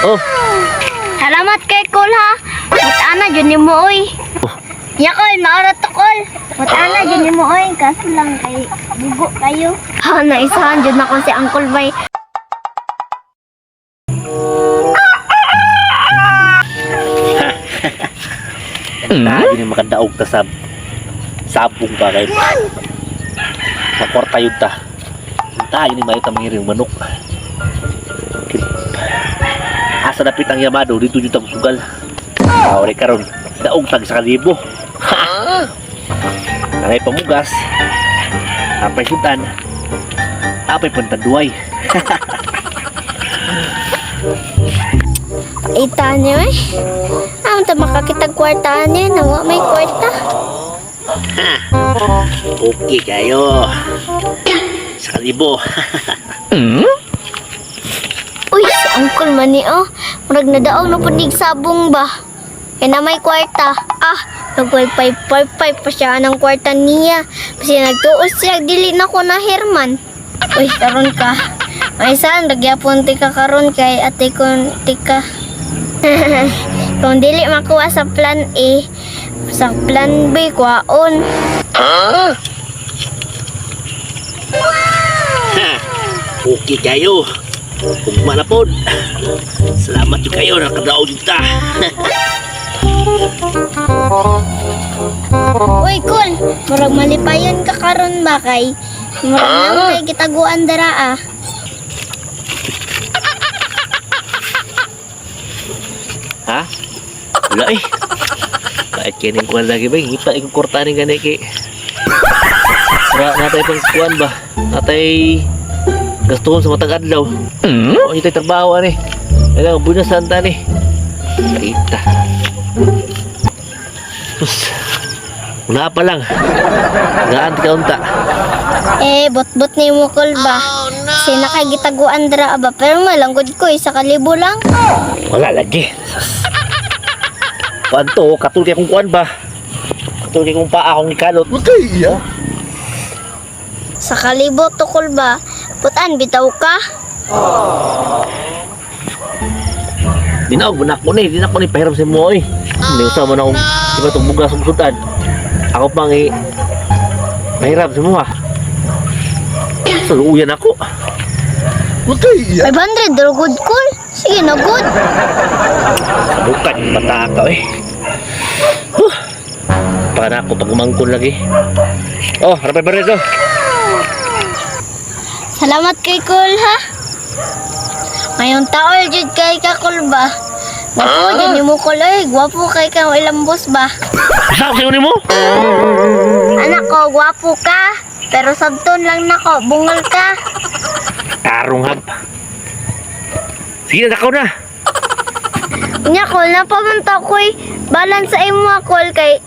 Oh. Salamat kay Kol ha. Matana dyan ni mo oy. Ya Kol, maarat to Kol. Matana dyan ni mo oy. Kaso lang kay bugo kayo. Ha, naisahan dyan ako si Uncle Bay. Tayo ni makadaog ta sa sabong ka kay makorta yun ta. Tayo ni may tamiring manok. Asa napit ang Yamado dito yung sugal. Ore karon daog tag sa 1,000. Nanay pamugas. Apay sudan. Apay pantaduay. Ita niyo eh. Ang ta makakitag kwarta niya. Nawa may kwarta. Okay kayo. Sa 1,000. Uy, si Uncle Mani oh. Murag na daog na punig sabong ba? Kaya na may kwarta. Ah, nag-5 pa siya ng kwarta niya. Kasi nagtuos siya, dili na ko na Herman. Uy, karon ka. May saan, nagyapon tika karon kay ate kon tika. Kung dili makuha sa plan A, sa plan B, kwaon. Okay kayo. Kung malapod. Salamat yung kayo. Nakadaog yung ta. Uy, Kol, murag malipayon ka karon ba kay? Murag lang kay kitaguan dara ah. Ha? Wala eh. Kahit kining kuhan lagi ba? Ngita ikong kortanin gani kay. Para natay pang kuhan ba? Natay gastuhon sa matag adlaw. O nyo tayo trabaho ani. Kailangan buhay na santa ni. Kaita. Sus. Wala pa lang. Gaan ka unta. Eh, bot-bot ni mo Kol ba? Kasi nakagitaguan dara ba? Pero malanggod ko, 1,000 lang. Wala lagi. Sus. Kuhan to, katulad kong kuhan ba? Katulad kong paa akong ikalot. Okay, iya. 1,000 to Kol ba? Putan, bitaw ka? Dinaog, bunak mo ni. Dinak mo ni pahiram sa mo eh. Hindi ko sama na akong iba itong bugas ng sudan. Ako pang pahiram sa mo ah. Saluuyan ako. Okay, iya. 500, daw good Kol. Sige na good. Bukan, matakaw eh. Para ako pag umangkon lagi. Oh, rapay pa rin ito. Salamat kay Kol ha. Ngayong taol jud kay ka Kol ba? Gwapo jud ni mo Kol eh. Gwapo kay ka ilang boss ba? Saan sa'yo ni mo? Anak ko, gwapo ka. Pero sabton lang nako, bungal ka. Tarong hap. Sige na, nakaw na. Nya Kol, napamunta ko'y balance sa imo Kol kay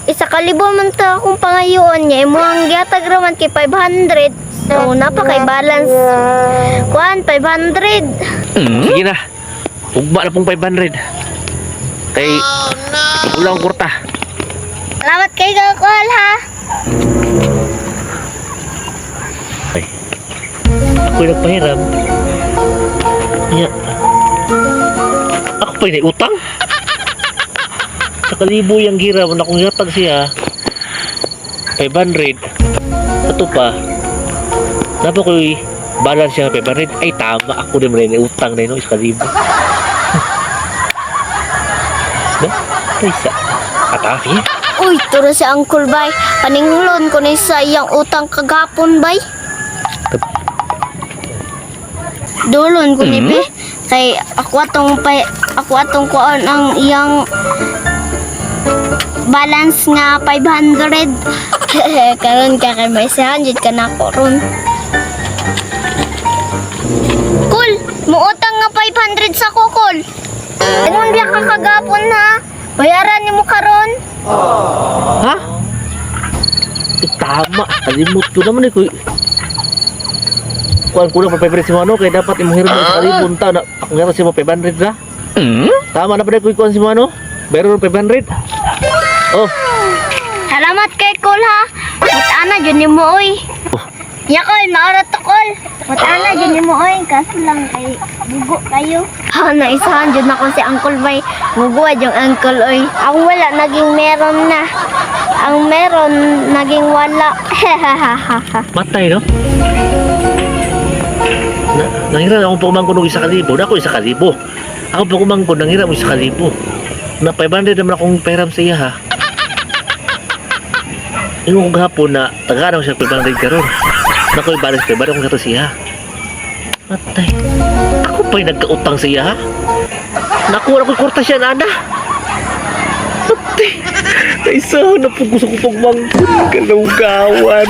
1,000 man ta akong pangayoon niya. Imo ang gihatag raman kay 500. So, napa kay balance. Kuan, 500. Sige na. Ugba na pong 500. Kay, ulang kurta. Salamat kay ka Kol ha. Ay. Ako'y nagpahiram. Nya. Ako pa'y utang. Sa 1,000 yung gira. Wala akong yatag siya. 500. Ito pa. Dapat ko'y balance siya 500. Ay, tama. Ako din rin. Utang na yun. 1,000. No? Isa. Atafi. Uy, turo si Uncle Bay. Paninglon ko na sa iyang utang kagapon, Bay. Dulon ko ni Be. Kay ako atong kuan ang iyang balance nga 500. Karon ka kay may 100 ka na ko ron. Cool, muutang nga 500 sa ko, Cool. Ingon biya ka kagapon ha. Bayaran ni mo karon. Ha? Tama. Kalimut ko naman eh. Kuhan ko lang pa 500 si Mano. Kaya dapat imong hiram sa 1,000 ta. Ako nga si mo 500 na. Tama na pa rin ko ikuhan si Mano. Bayro 500. Oh. Salamat kay Cool ha. Matana dyan ni mo oy. Yakoy, maorat tokol. Matana, dyan mo oy. Kaso lang kay bugo kayo. Ha, naisahan dyan ako si Uncle Bay. Buguad yung Uncle oy. Ang wala, naging meron na. Ang meron, naging wala. Matay, no? Nangiram akong pagumangko ng 1,000. Na ako 1,000. Ako pagumangko, nangiram 1,000. Na 500 naman akong peram sa iya, ha? Yung kong hapon na taga siya 500 karon. Nakoy balis kay barang ko sa siya. Matay. Ako pa'y nagkautang sa iya, ha? Nakuha ko kwarta siya, nana. Matay. Isa na po gusto ko pagmangko. Kalawgawan.